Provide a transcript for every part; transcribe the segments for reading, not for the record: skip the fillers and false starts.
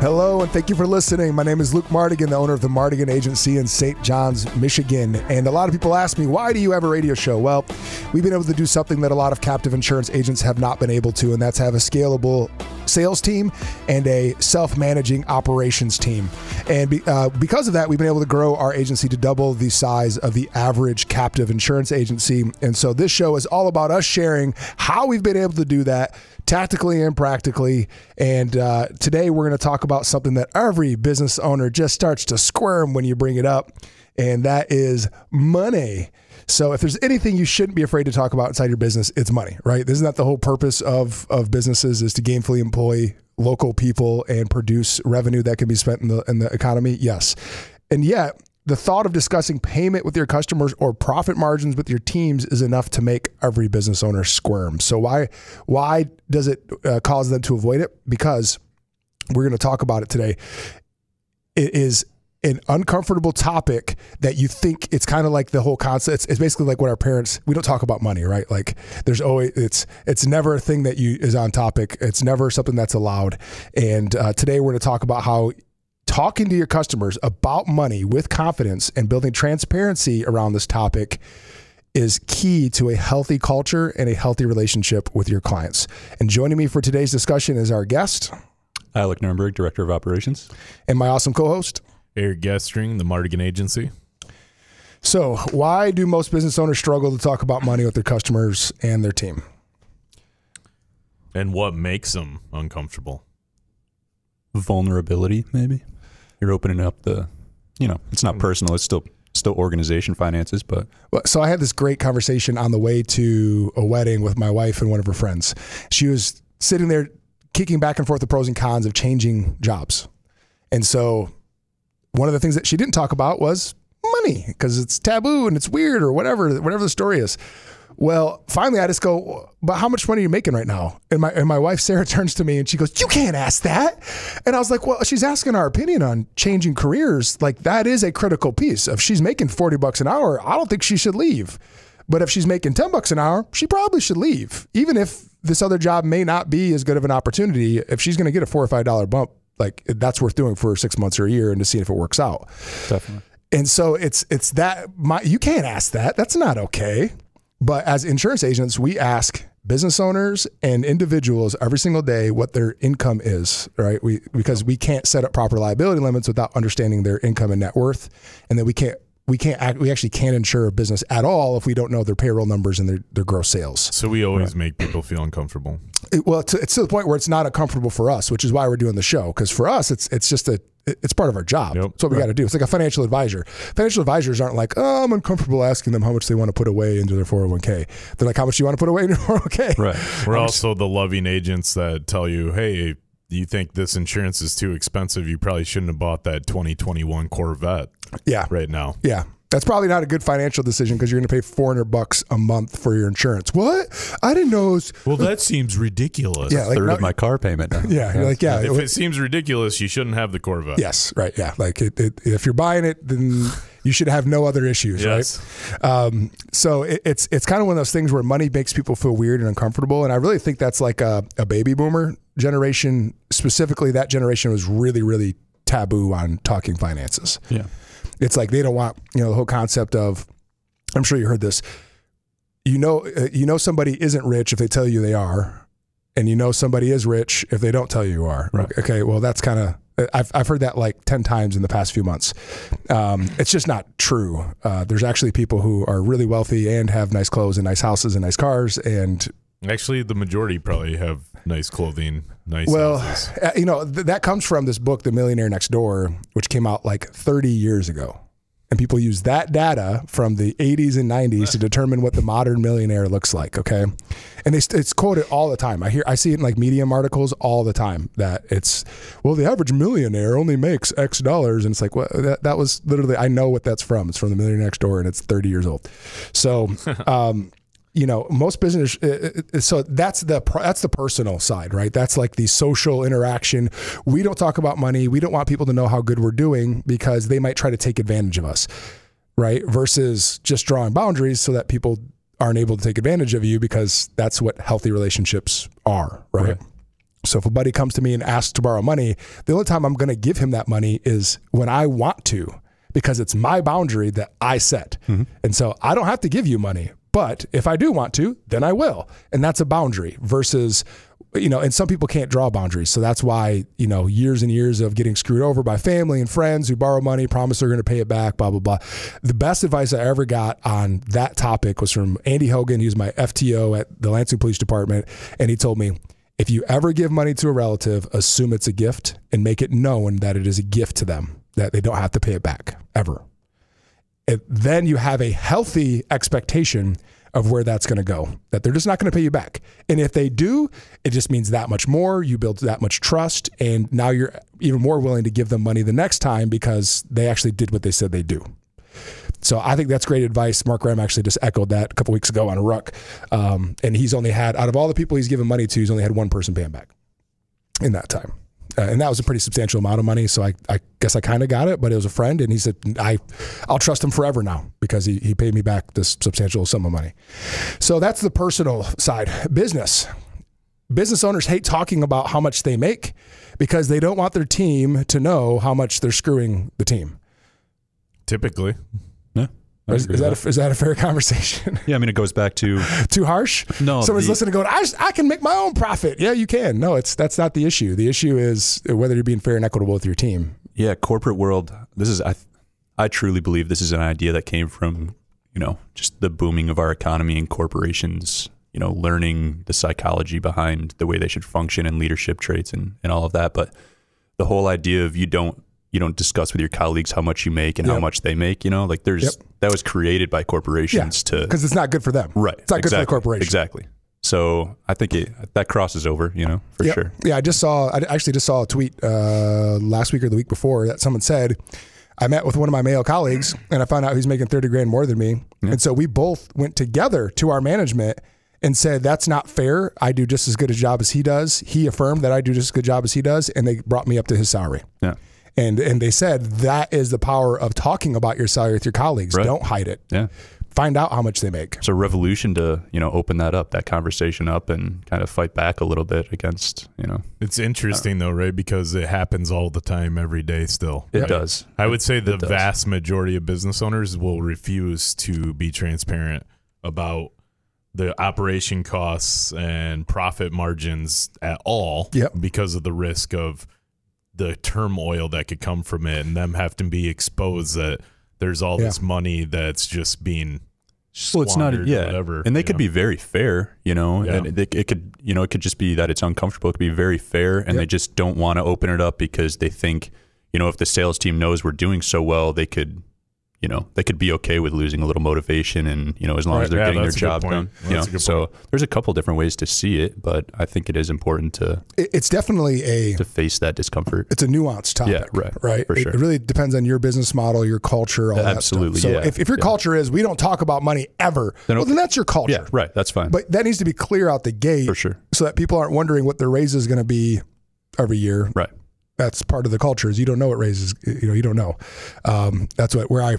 Hello, and thank you for listening. My name is Luke Mardigian, the owner of the Mardigian Agency in St. John's, Michigan. And a lot of people ask me, why do you have a radio show? Well, we've been able to do something that a lot of captive insurance agents have not been able to, and that's have a scalable sales team and a self-managing operations team. And because of that, we've been able to grow our agency to double the size of the average captive insurance agency. And so this show is all about us sharing how we've been able to do that tactically and practically. And today we're going to talk about something that every business owner just starts to squirm when you bring it up, and that is money. So if there's anything you shouldn't be afraid to talk about inside your business, it's money, right? Isn't that the whole purpose of businesses, is to gainfully employ local people and produce revenue that can be spent in the economy? Yes. And yet, the thought of discussing payment with your customers or profit margins with your teams is enough to make every business owner squirm. So why does it cause them to avoid it? Because we're going to talk about it today. It is an uncomfortable topic that you think it's kind of like the whole concept. It's basically like what our parents, we don't talk about money, right? Like there's always, it's never a thing that is on topic. It's never something that's allowed. And today we're going to talk about how talking to your customers about money with confidence and building transparency around this topic is key to a healthy culture and a healthy relationship with your clients. And joining me for today's discussion is our guest, Alec Nurnberg, Director of Operations. And my awesome co-host, Eric Gestring, the Mardigian Agency. So why do most business owners struggle to talk about money with their customers and their team? And what makes them uncomfortable? Vulnerability, maybe. You're opening up it's not personal. It's still organization finances, but. Well, so I had this great conversation on the way to a wedding with my wife and one of her friends. She was sitting there kicking back and forth the pros and cons of changing jobs. And so one of the things that she didn't talk about was money, because it's taboo and it's weird or whatever the story is. Well, finally I just go, but how much money are you making right now? And my wife, Sarah, turns to me and she goes, you can't ask that. And I was like, well, she's asking our opinion on changing careers. Like that is a critical piece. If she's making $40 an hour, I don't think she should leave. But if she's making $10 an hour, she probably should leave. Even if this other job may not be as good of an opportunity, if she's going to get a $4 or $5 bump, like that's worth doing for 6 months or a year and to see if it works out. Definitely. And so it's that you can't ask that. That's not okay. But as insurance agents, we ask business owners and individuals every single day what their income is, right? Because we can't set up proper liability limits without understanding their income and net worth. And then we actually can't insure a business at all if we don't know their payroll numbers and their gross sales. So we always make people feel uncomfortable. It's to the point where it's not uncomfortable for us, which is why we're doing the show. Because for us, it's part of our job. Yep. It's what we got to do. It's like a financial advisor. Financial advisors aren't like, oh, I'm uncomfortable asking them how much they want to put away into their 401k. They're like, how much do you want to put away in your 401k? Right. We're also the loving agents that tell you, hey, you think this insurance is too expensive, you probably shouldn't have bought that 2021 Corvette right now. Yeah. That's probably not a good financial decision because you're going to pay $400 a month for your insurance. What? I didn't know. Well, that seems ridiculous. Yeah, like third of my car payment now. Yeah, you're like, yeah. If it seems ridiculous, you shouldn't have the Corvette. Yes, right. Yeah, like if you're buying it, then you should have no other issues, yes. Right? So it's kind of one of those things where money makes people feel weird and uncomfortable, and I really think that's like a baby boomer generation. Specifically, that generation was really, really taboo on talking finances. Yeah. It's like they don't want, the whole concept of, I'm sure you heard this, somebody isn't rich if they tell you they are, and somebody is rich if they don't tell you are. Right. Okay, well, that's kind of, I've heard that like 10 times in the past few months. It's just not true. There's actually people who are really wealthy and have nice clothes and nice houses and nice cars, and actually the majority probably have nice clothing, nice houses. That comes from this book, The Millionaire Next Door, which came out like 30 years ago. And people use that data from the 80s and 90s to determine what the modern millionaire looks like, okay? And it's quoted all the time. I see it in like Medium articles all the time that the average millionaire only makes X dollars. And it's like, well, that was literally, I know what that's from. It's from The Millionaire Next Door, and it's 30 years old. So, most business, so that's the personal side, right? That's like the social interaction. We don't talk about money. We don't want people to know how good we're doing because they might try to take advantage of us, right? Versus just drawing boundaries so that people aren't able to take advantage of you, because that's what healthy relationships are, right? So if a buddy comes to me and asks to borrow money, the only time I'm going to give him that money is when I want to, because it's my boundary that I set. And so I don't have to give you money, but if I do want to, then I will. And that's a boundary versus, and some people can't draw boundaries. So that's why, years and years of getting screwed over by family and friends who borrow money, promise they're going to pay it back, blah, blah, blah. The best advice I ever got on that topic was from Andy Hogan. He was my FTO at the Lansing Police Department. And he told me, if you ever give money to a relative, assume it's a gift and make it known that it is a gift to them, that they don't have to pay it back ever. And then you have a healthy expectation of where that's going to go, that they're just not going to pay you back. And if they do, it just means that much more. You build that much trust, and now you're even more willing to give them money the next time because they actually did what they said they do. So I think that's great advice. Mark Graham actually just echoed that a couple weeks ago on a ruck. And he's only had, out of all the people he's given money to, he's only had one person pay him back in that time. And that was a pretty substantial amount of money. So I guess I kind of got it, but it was a friend. And he said, I'll trust him forever now because he paid me back this substantial sum of money. So that's the personal side. Business owners hate talking about how much they make because they don't want their team to know how much they're screwing the team. Typically. Yeah. Is that a fair conversation? Yeah, I mean, it goes back to... Too harsh? No. Someone's listening going, I can make my own profit. Yeah, you can. No, that's not the issue. The issue is whether you're being fair and equitable with your team. Yeah, corporate world, I truly believe this is an idea that came from, just the booming of our economy and corporations, learning the psychology behind the way they should function and leadership traits and all of that. But the whole idea of you don't discuss with your colleagues how much you make and how much they make, that was created by corporations because it's not good for them. Right. It's not good for the corporation. Exactly. So I think that crosses over, for sure. Yeah. I actually just saw a tweet last week or the week before that someone said, I met with one of my male colleagues and I found out he's making 30 grand more than me. Yeah. And so we both went together to our management and said, that's not fair. I do just as good a job as he does. He affirmed that I do just as good a job as he does. And they brought me up to his salary. Yeah. And they said that is the power of talking about your salary with your colleagues. Right. Don't hide it. Yeah. Find out how much they make. It's a revolution to, open that conversation up and kind of fight back a little bit against, It's interesting though, Ray, because it happens all the time, every day still. It does. I would say the vast majority of business owners will refuse to be transparent about the operation costs and profit margins at all because of the risk of the turmoil that could come from it and them have to be exposed that there's all this money that's just being squandered or whatever. And they could be very fair, and it could just be that it's uncomfortable. It could be very fair and they just don't want to open it up because they think, if the sales team knows we're doing so well, they could be okay with losing a little motivation and, as long as they're getting their job done. So there's a couple different ways to see it, but I think it is important to... It's definitely to face that discomfort. It's a nuanced topic. Yeah, right. For sure. It really depends on your business model, your culture, all that stuff. Absolutely, So if your culture is, we don't talk about money ever, then that's your culture. Yeah, right. That's fine. But that needs to be clear out the gate. For sure. So that people aren't wondering what their raise is going to be every year. Right. That's part of the culture is you don't know what raises, you don't know. That's where I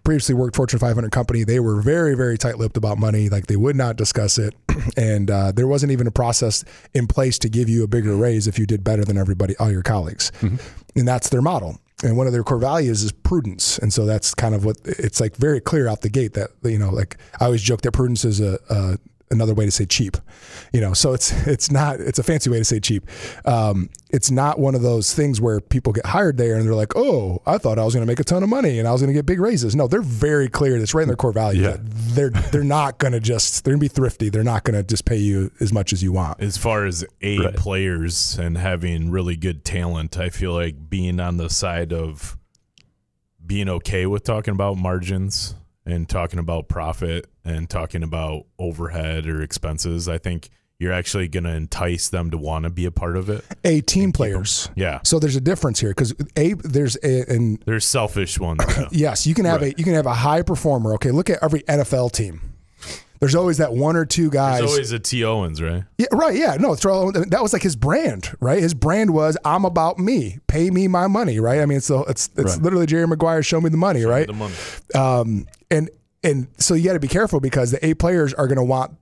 previously worked Fortune 500 company. They were very, very tight-lipped about money. Like they would not discuss it. And there wasn't even a process in place to give you a bigger raise if you did better than all your colleagues. Mm-hmm. And that's their model. And one of their core values is prudence. And so that's kind of what it's like very clear out the gate that, like I always joke that prudence is another way to say cheap, so it's a fancy way to say cheap. It's not one of those things where people get hired there and they're like, oh, I thought I was going to make a ton of money and I was going to get big raises. No, they're very clear. That's right in their core value. Yeah. They're not going to they're going to be thrifty. They're not going to just pay you as much as you want. As far as players and having really good talent, I feel like being on the side of being okay with talking about margins and talking about profit and talking about overhead or expenses, I think you're actually going to entice them to want to be a part of it. Team players. Yeah. So there's a difference here because there's selfish ones. Yes, you can have a high performer. Okay, look at every NFL team. There's always that one or two guys. There's always a T. Owens, right? Yeah, right. Yeah, no, that was like his brand, right? His brand was "I'm about me, pay me my money," right? I mean, it's literally Jerry Maguire, show me the money, right? Show me the money. And so you got to be careful because the A players are going to want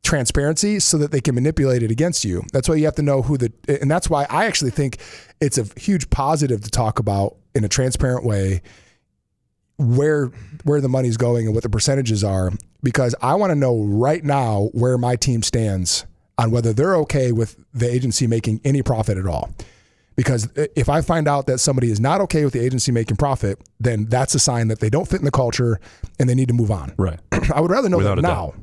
transparency so that they can manipulate it against you. That's why you have to know and that's why I actually think it's a huge positive to talk about in a transparent way where the money's going and what the percentages are, because I want to know right now where my team stands on whether they're okay with the agency making any profit at all. Because if I find out that somebody is not okay with the agency making profit, then that's a sign that they don't fit in the culture and they need to move on. Right. I would rather know that now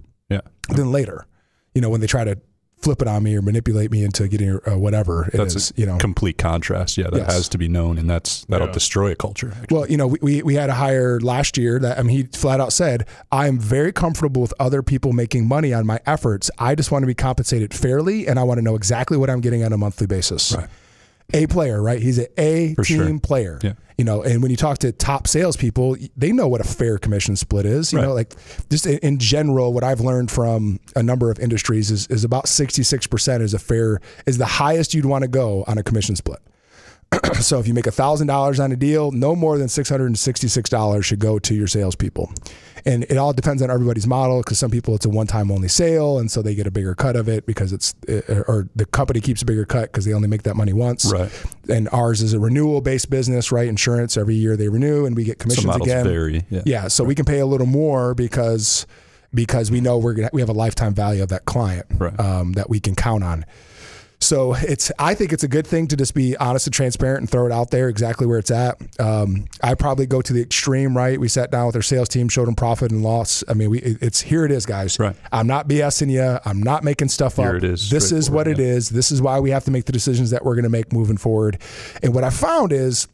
than later, when they try to flip it on me or manipulate me into getting whatever that's a complete contrast. Yeah, that has to be known, and that'll destroy a culture. Actually. Well, we had a hire last year that he flat out said, "I'm very comfortable with other people making money on my efforts. I just want to be compensated fairly, and I want to know exactly what I'm getting on a monthly basis." Right. A player, right? He's an team player. Yeah. And when you talk to top salespeople, they know what a fair commission split is. You know, like just in general, what I've learned from a number of industries is about 66% is the highest you'd want to go on a commission split. So if you make $1,000 on a deal, no more than $666 should go to your salespeople. And it all depends on everybody's model, because some people it's a one-time only sale, and so they get a bigger cut of it because or the company keeps a bigger cut because they only make that money once. Right. And ours is a renewal-based business, right? Insurance, every year they renew, and we get commissions some models again. Vary, yeah. So we can pay a little more because we know we have a lifetime value of that client that we can count on. So I think it's a good thing to just be honest and transparent and throw it out there exactly where it's at. I probably go to the extreme, right? We sat down with our sales team, showed them profit and loss. I mean, here it is, guys. Right. I'm not BSing you. I'm not making stuff up. Here it is. This is what it is. This is why we have to make the decisions that we're going to make moving forward. And what I found is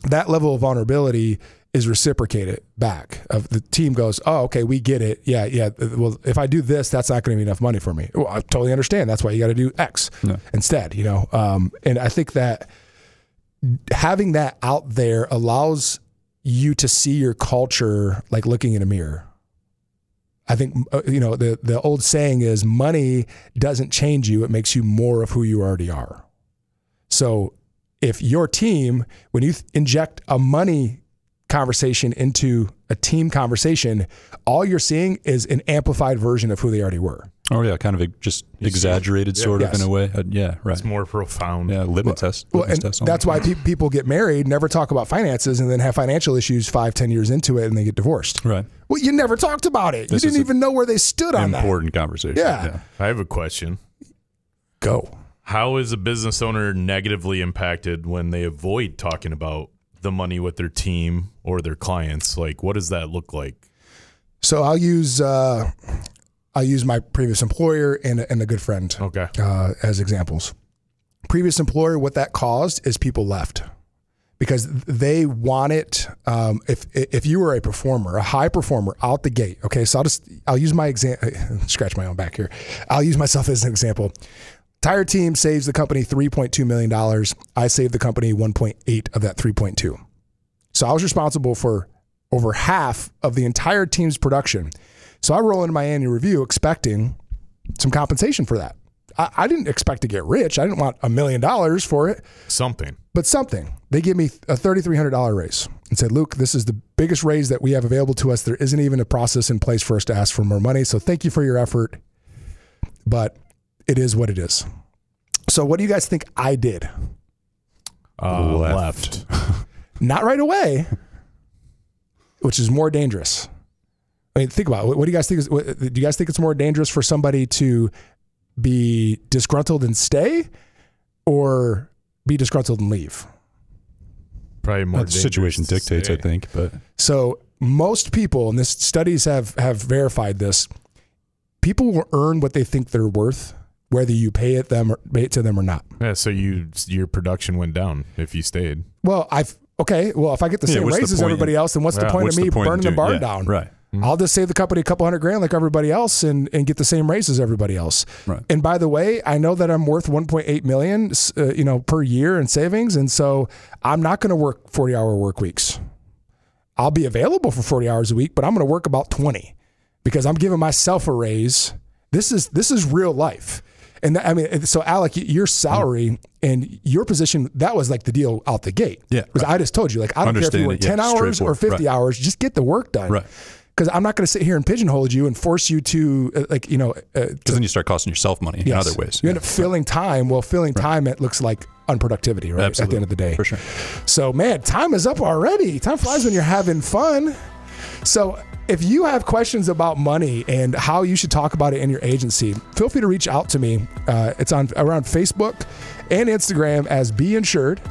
that level of vulnerability is reciprocated back. Of the team goes, "Oh, okay, we get it. Yeah. Well, if I do this, that's not going to be enough money for me." Well, I totally understand. That's why you got to do X instead. And I think that having that out there allows you to see your culture like looking in a mirror. I think the old saying is, money doesn't change you; it makes you more of who you already are. So if your team, when you inject a money conversation into a team conversation, all you're seeing is an amplified version of who they already were. Oh yeah, kind of just exaggerated sort of in a way. Yeah, right. It's more profound. Yeah, litmus test. That's why people get married, never talk about finances, and then have financial issues 5-10 years into it, and they get divorced. Right. Well, you never talked about it. You didn't even know where they stood on that. Important conversation. Yeah. I have a question. Go. How is a business owner negatively impacted when they avoid talking about the money with their team or their clients? Like, what does that look like? So I'll use my previous employer and a good friend as examples. Previous employer, what that caused is people left because they want it. If you were a performer, a high performer out the gate. Okay. So I'll use my example, scratch my own back here. I'll use myself as an example. Entire team saves the company $3.2 million. I saved the company 1.8 of that 3.2. So I was responsible for over half of the entire team's production. So I roll into my annual review expecting some compensation for that. I didn't expect to get rich. I didn't want $1 million for it. But something. They give me a $3,300 raise and said, "Luke, this is the biggest raise that we have available to us. There isn't even a process in place for us to ask for more money. So thank you for your effort. But it is what it is." So what do you guys think I did? Left. Not right away, which is more dangerous. I mean, think about it. What do you guys think? Do you guys think it's more dangerous for somebody to be disgruntled and stay, or be disgruntled and leave? Probably more. The situation dictates, I think. But so most people, and this studies have verified this, people will earn what they think they're worth, whether you pay it to them or not. Yeah. So your production went down if you stayed. Well, if I get the same raises as everybody else, then what's the point of me burning the barn down? Right. Mm-hmm. I'll just save the company a couple $100,000 like everybody else and get the same raise as everybody else. Right. And by the way, I know that I'm worth $1.8 million, per year in savings. And so I'm not going to work 40-hour work weeks. I'll be available for 40 hours a week, but I'm going to work about 20 because I'm giving myself a raise. This is real life. And so Alec, your salary and your position, that was like the deal out the gate. Yeah. Because I just told you, like, I don't care if you work 10 hours or 50 hours, just get the work done. Right. because I'm not going to sit here and pigeonhole you and force you to because then you start costing yourself money in other ways. You end up filling time. Well, filling time, it looks like unproductivity, right? Absolutely. At the end of the day. For sure. So, man, time is up already. Time flies when you're having fun. So if you have questions about money and how you should talk about it in your agency, feel free to reach out to me. It's around Facebook and Instagram as Be Insured.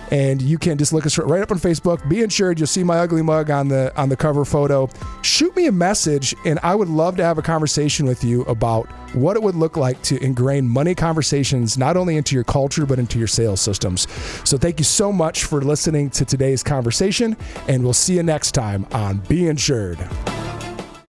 And you can just look us right up on Facebook, Be Insured. You'll see my ugly mug on the cover photo. Shoot me a message, and I would love to have a conversation with you about what it would look like to ingrain money conversations not only into your culture, but into your sales systems. So thank you so much for listening to today's conversation, and we'll see you next time on Be Insured.